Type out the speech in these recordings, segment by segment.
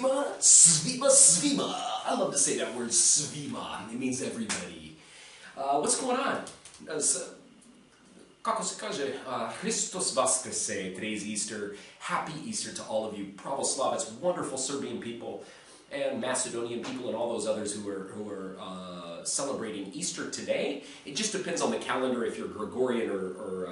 Svima, svima, svima. I love to say that word, svima. It means everybody. What's going on? Kako se kaže, Hristos Vaskrese, today's Easter. Happy Easter to all of you Pravoslavets, wonderful Serbian people, and Macedonian people, and all those others who are celebrating Easter today. It just depends on the calendar, if you're Gregorian or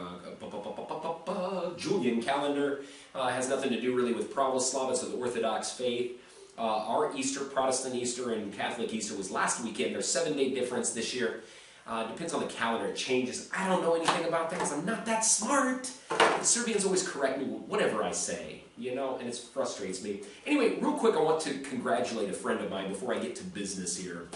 Julian calendar. Has nothing to do really with Pravoslavets or the Orthodox faith. Our Easter, Protestant Easter and Catholic Easter was last weekend. There's a 7-day difference this year. Depends on the calendar, it changes. I don't know anything about that because I'm not that smart. The Serbians always correct me with whatever I say, you know, and it frustrates me. Anyway, real quick, I want to congratulate a friend of mine before I get to business here.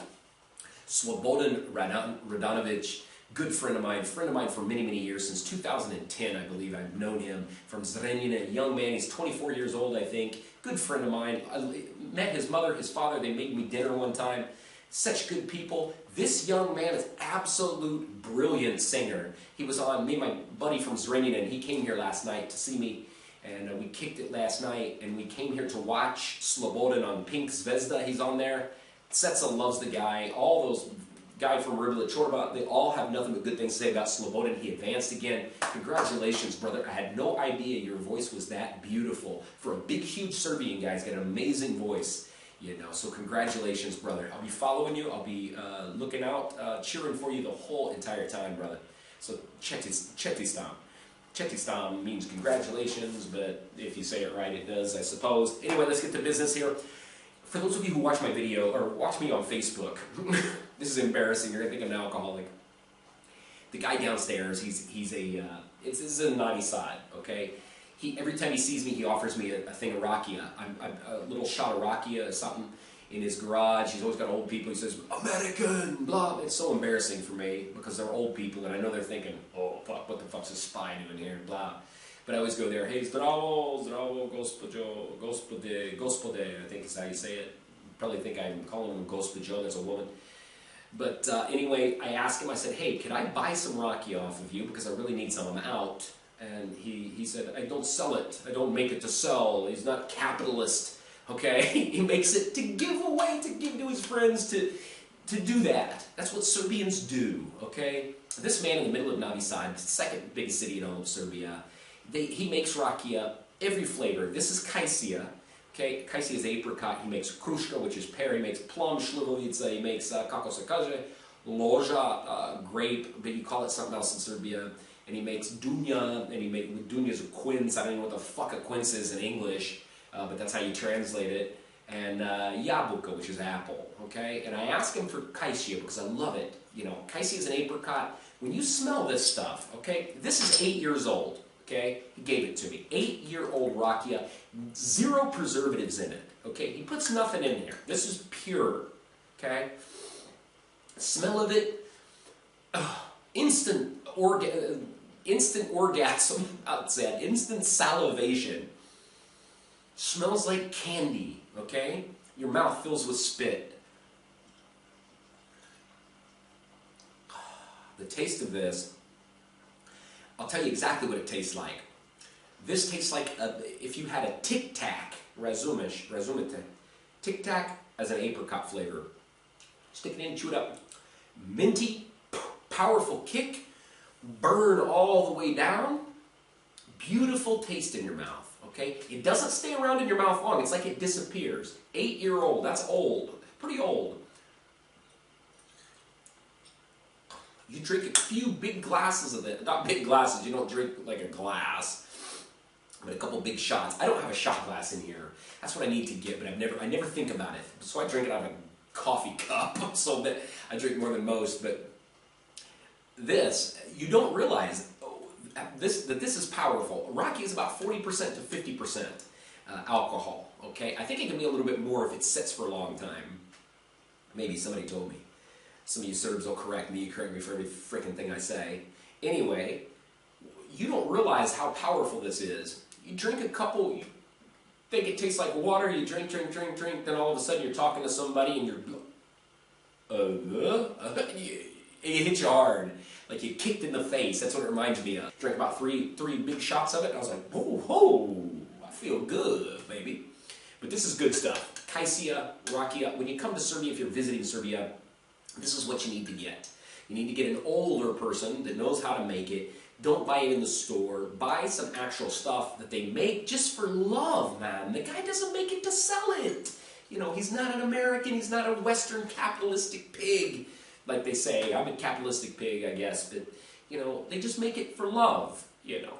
Slobodan Radanovic, good friend of mine for many, many years. Since 2010, I believe I've known him from Zrenjanin, a young man. He's 24 years old, I think. Good friend of mine. I met his mother, his father. They made me dinner one time. Such good people. This young man is absolute brilliant singer. He was on, me and my buddy from Zrenjanin, he came here last night to see me, and we kicked it last night, and we came here to watch Slobodan on Pink Zvezda. He's on there. Setsa loves the guy. All those guys from Myrtle, Chorba, they all have nothing but good things to say about Slobodan. He advanced again. Congratulations, brother. I had no idea your voice was that beautiful. For a big, huge Serbian guy, he's got an amazing voice. You know, so congratulations, brother. I'll be following you. I'll be looking out, cheering for you the whole entire time, brother. So Chetistam. Chetistam means congratulations, but if you say it right, it does, I suppose. Anyway, let's get to business here. For those of you who watch my video, or watch me on Facebook, this is embarrassing. You're going to think I'm an alcoholic. The guy downstairs, this is a naughty side, okay? Every time he sees me, he offers me a thing of Rakia, a little shot of Rakia or something in his garage. He's always got old people. He says, American, blah. It's so embarrassing for me because they're old people, and I know they're thinking, oh, fuck, what the fuck's a spy doing here, blah. But I always go there, hey, zdravo, zdravo, gospode, I think is how you say it. Probably think I'm calling him gospođo, that's a woman. But anyway, I asked him, I said, hey, could I buy some Rakia off of you because I really need some. I'm out. And he said, I don't sell it. I don't make it to sell. He's not capitalist, okay? He makes it to give away, to give to his friends, to do that. That's what Serbians do, okay? This man in the middle of Novi Sad, the second biggest city in all of Serbia, he makes Rakia, every flavor. This is Kajsija, okay? Kajsija is apricot. He makes kruška, which is pear. He makes plum, šljivovica. He makes, kako se kaže, loža, grape, but you call it something else in Serbia. And he makes dunya, and dunya is a quince. I don't know what the fuck a quince is in English, but that's how you translate it. And jabuka, which is apple, okay? And I asked him for Kajsija because I love it. You know, Kajsija is an apricot. When you smell this stuff, okay, this is 8 years old, okay? He gave it to me. 8-year-old Rakia, 0 preservatives in it, okay? He puts nothing in here. This is pure, okay? Smell of it, instant orgasm, outside, instant salivation. Smells like candy, okay? Your mouth fills with spit. The taste of this, I'll tell you exactly what it tastes like. This tastes like if you had a Tic Tac, razumite, Tic Tac as an apricot flavor. Stick it in, chew it up. Minty, powerful kick, burn all the way down, beautiful taste in your mouth, okay? It doesn't stay around in your mouth long. It's like it disappears. 8-year-old, that's old, pretty old. You drink a few big glasses of it, not big glasses, you don't drink like a glass, but a couple big shots. I don't have a shot glass in here. That's what I need to get, but I never think about it. So I drink it out of a coffee cup, so that I drink more than most, but this, you don't realize that this is powerful. Rakia is about 40% to 50% alcohol, okay? I think it can be a little bit more if it sits for a long time. Maybe somebody told me. Some of you Serbs will correct me. You correct me for every freaking thing I say. Anyway, you don't realize how powerful this is. You drink a couple, you think it tastes like water, you drink, then all of a sudden you're talking to somebody and it hits you hard. Like you kicked in the face. That's what it reminds me of. Drank about three big shots of it, and I was like, whoa, I feel good, baby. But this is good stuff. Kajsija, Rakia. When you come to Serbia, if you're visiting Serbia, this is what you need to get. You need to get an older person that knows how to make it. Don't buy it in the store. Buy some actual stuff that they make just for love, man. The guy doesn't make it to sell it. You know, he's not an American. He's not a Western capitalistic pig, like they say. I'm a capitalistic pig, I guess. But, you know, they just make it for love, you know.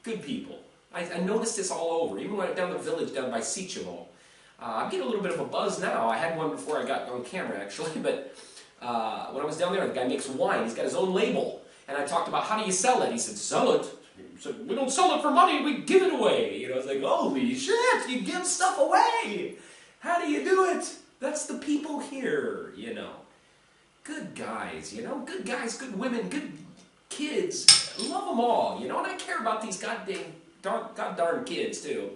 Good people. I noticed this all over. Even when I went down the village down by Sichevo. I'm getting a little bit of a buzz now. I had one before I got on camera, actually. But when I was down there, the guy makes wine. He's got his own label. And I talked about, how do you sell it? He said, sell it? He said, we don't sell it for money, we give it away. You know, I was like, holy shit, you give stuff away. How do you do it? That's the people here, you know. Good guys, you know. Good guys, good women, good kids. I love them all, you know. And I care about these god darn kids, too.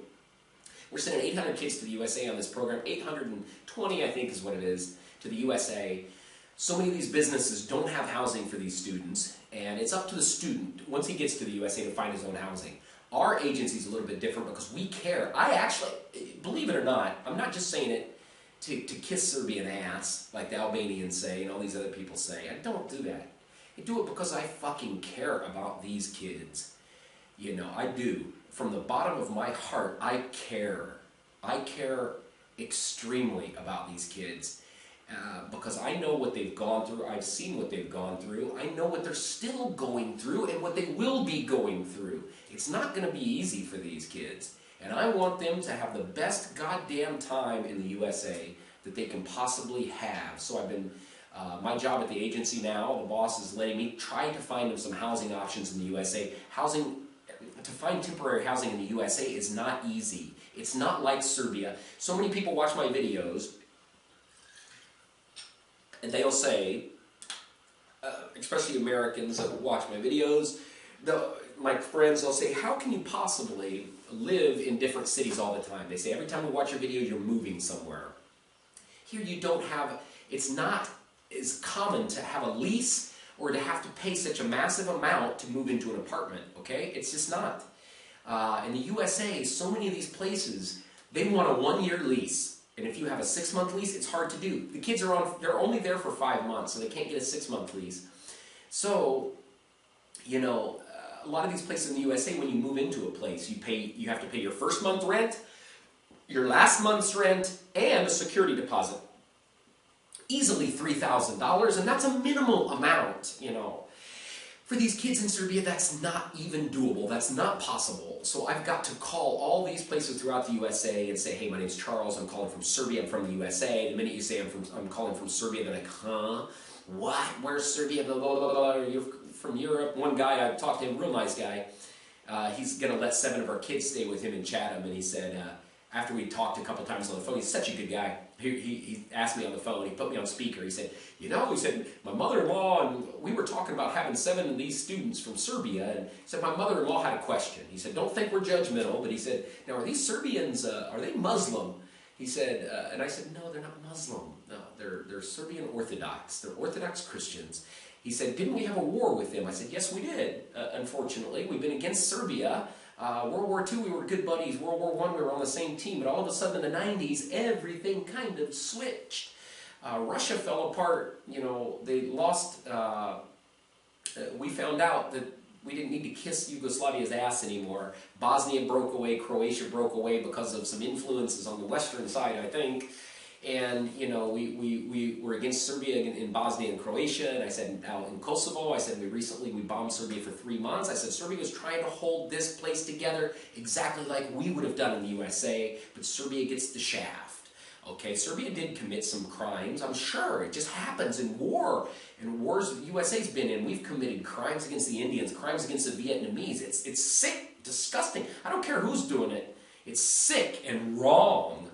We're sending 800 kids to the USA on this program. 820, I think, is what it is, to the USA. So many of these businesses don't have housing for these students, and it's up to the student, once he gets to the USA, to find his own housing. Our agency is a little bit different because we care. I actually, believe it or not, I'm not just saying it to kiss Serbian ass, like the Albanians say and all these other people say. I don't do that. I do it because I fucking care about these kids. You know, I do. From the bottom of my heart, I care. I care extremely about these kids. Because I know what they've gone through, I've seen what they've gone through, I know what they're still going through and what they will be going through. It's not going to be easy for these kids. And I want them to have the best goddamn time in the USA that they can possibly have. So I've been, my job at the agency now, the boss is letting me try to find them some housing options in the USA. To find temporary housing in the USA is not easy. It's not like Serbia. So many people watch my videos, and they'll say, especially Americans that watch my videos, my friends, they'll say, how can you possibly live in different cities all the time? They say, every time we watch your video, you're moving somewhere. Here you don't have, it's not as common to have a lease or to have to pay such a massive amount to move into an apartment, okay? It's just not. In the USA, so many of these places, they want a 1-year lease. And if you have a 6-month lease, it's hard to do. The kids they're only there for 5 months, so they can't get a 6-month lease. So, you know, a lot of these places in the USA, when you move into a place, you have to pay your first month rent, your last month's rent, and a security deposit. Easily $3,000, and that's a minimal amount, you know. For these kids in Serbia, that's not even doable. That's not possible. So I've got to call all these places throughout the USA and say, hey, my name's Charles. I'm calling from Serbia. I'm from the USA. The minute you say I'm calling from Serbia, they're like, huh? What? Where's Serbia? Blah, blah, blah, blah. You're from Europe. One guy, I talked to him, real nice guy. He's going to let 7 of our kids stay with him in Chatham. And he said, after we talked a couple times on the phone, he's such a good guy. He asked me on the phone, he put me on speaker, he said, you know, he said, my mother-in-law, and we were talking about having 7 of these students from Serbia, and he said, my mother-in-law had a question. He said, don't think we're judgmental, but he said, now are these Serbians, are they Muslim? He said, and I said, no, they're not Muslim. No, they're Serbian Orthodox. They're Orthodox Christians. He said, didn't we have a war with them? I said, yes, we did, unfortunately. We've been against Serbia. World War II, we were good buddies. World War I, we were on the same team. But all of a sudden in the 90s, everything kind of switched. Russia fell apart. You know, they lost. We found out that we didn't need to kiss Yugoslavia's ass anymore. Bosnia broke away. Croatia broke away because of some influences on the western side, I think. And, you know, we were against Serbia in Bosnia and Croatia. And I said, now in Kosovo, I said, we bombed Serbia for 3 months. I said, Serbia was trying to hold this place together exactly like we would have done in the USA, but Serbia gets the shaft. Okay, Serbia did commit some crimes, I'm sure. It just happens in war. And wars the USA's been in, we've committed crimes against the Indians, crimes against the Vietnamese. It's sick, disgusting. I don't care who's doing it. It's sick and wrong.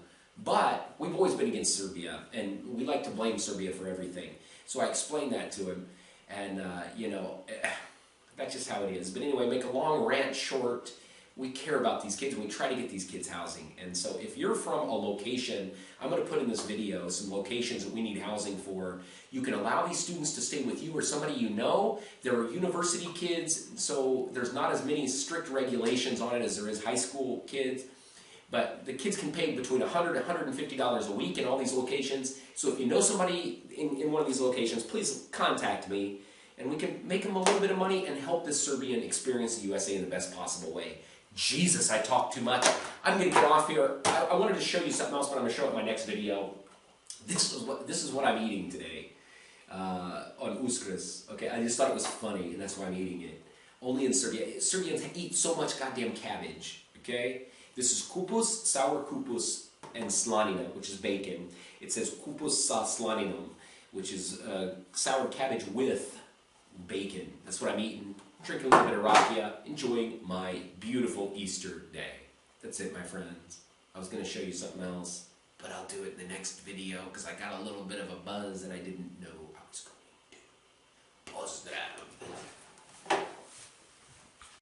But we've always been against Serbia, and we like to blame Serbia for everything. So I explained that to him, and, you know, that's just how it is. But anyway, make a long rant short, we care about these kids, and we try to get these kids housing. And so if you're from a location, I'm going to put in this video some locations that we need housing for. You can allow these students to stay with you or somebody you know. There are university kids, so there's not as many strict regulations on it as there is high school kids. But the kids can pay between $100 and $150 a week in all these locations. So if you know somebody in one of these locations, please contact me, and we can make them a little bit of money and help this Serbian experience the USA in the best possible way. Jesus, I talk too much. I'm going to get off here. I wanted to show you something else, but I'm going to show it in my next video. This is what I'm eating today on Uskrs. Okay, I just thought it was funny, and that's why I'm eating it. Only in Serbia. Serbians eat so much goddamn cabbage. Okay, this is kupus, sour kupus, and slanina, which is bacon. It says kupus sa slaninam, which is sour cabbage with bacon. That's what I'm eating. Drinking a little bit of Rakia, enjoying my beautiful Easter day. That's it, my friends. I was going to show you something else, but I'll do it in the next video because I got a little bit of a buzz that I didn't know I was going to. Pause that.